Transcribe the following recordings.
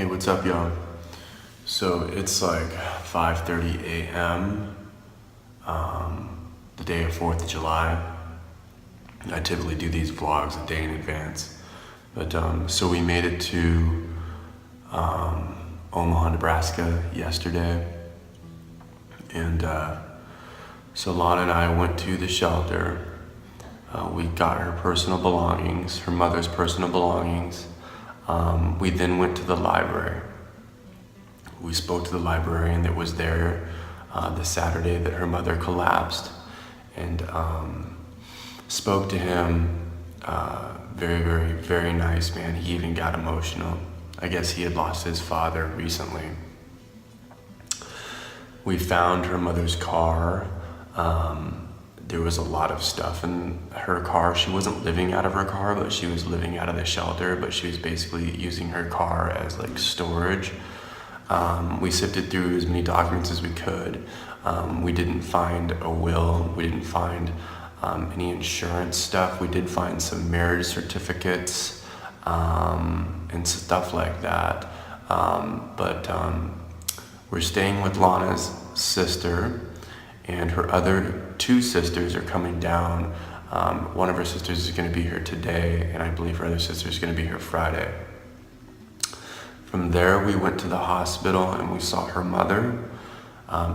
Hey, what's up, y'all? So it's like 5:30 a.m. The day of 4th of July. I typically do these vlogs a day in advance, but so we made it to Omaha, Nebraska yesterday, and so Lana and I went to the shelter. We got her personal belongings, her mother's personal belongings. We then went to the library. We spoke to the librarian that was there the Saturday that her mother collapsed, and spoke to him. Very, very, very nice man. He even got emotional. I guess he had lost his father recently. We found her mother's car. There was a lot of stuff in her car. She wasn't living out of her car, but she was living out of the shelter, but she was basically using her car as like storage. We sifted through as many documents as we could. We didn't find a will. We didn't find any insurance stuff. We did find some marriage certificates and stuff like that. But we're staying with Lana's sister, and her other two sisters are coming down. One of her sisters is going to be here today, and I believe her other sister is going to be here Friday. From there, we went to the hospital and we saw her mother.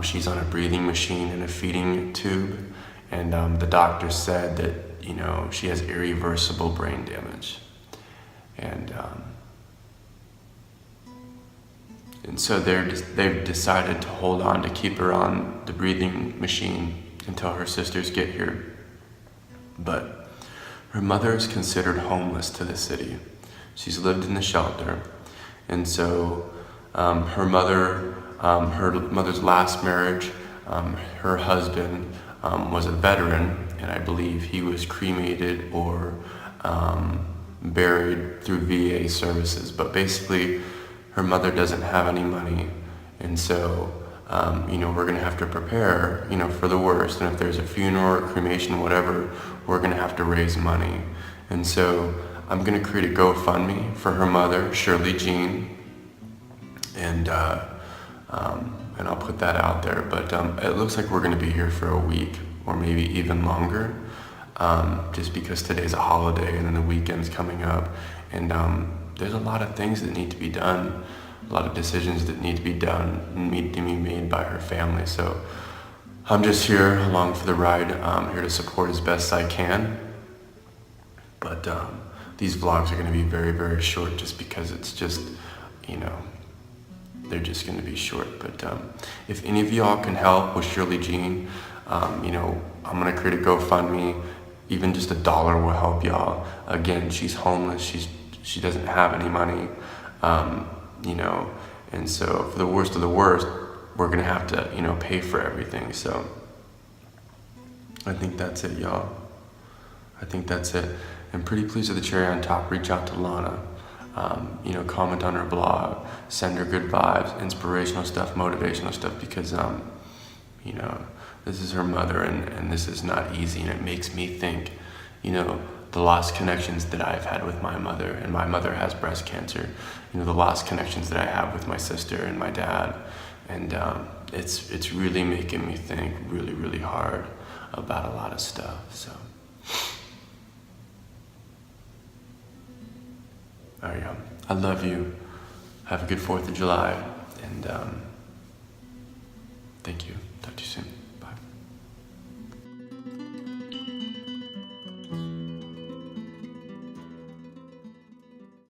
She's on a breathing machine and a feeding tube, and the doctor said that, you know, she has irreversible brain damage. And so they've decided to hold on to keep her on the breathing machine until her sisters get here. But her mother is considered homeless to the city. She's lived in the shelter. And so her mother's last marriage, her husband was a veteran, and I believe he was cremated or buried through VA services. But basically, her mother doesn't have any money, and so we're gonna have to prepare, for the worst. And if there's a funeral or cremation, whatever, we're gonna have to raise money. And so I'm gonna create a GoFundMe for her mother, Shirley Jean, and I'll put that out there. But it looks like we're gonna be here for a week or maybe even longer, just because today's a holiday and then the weekend's coming up, and there's a lot of things that need to be done, a lot of decisions that need to be done, need to be made by her family. So I'm just here along for the ride. I'm here to support as best I can. But these vlogs are going to be very, very short, just because it's just, they're just going to be short. But if any of y'all can help with Shirley Jean, I'm going to create a GoFundMe. Even just $1 will help y'all. Again, she's homeless. She doesn't have any money, and so for the worst of the worst, we're gonna have to, pay for everything. So I think that's it, y'all. I think that's it. And pretty pleased with the cherry on top. Reach out to Lana, comment on her blog, send her good vibes, inspirational stuff, motivational stuff, because, this is her mother, and this is not easy, and it makes me think, the lost connections that I've had with my mother, and my mother has breast cancer, the lost connections that I have with my sister and my dad, and it's really making me think really, really hard about a lot of stuff. So, all right, I love you. Have a good 4th of July, and thank you. Talk to you soon.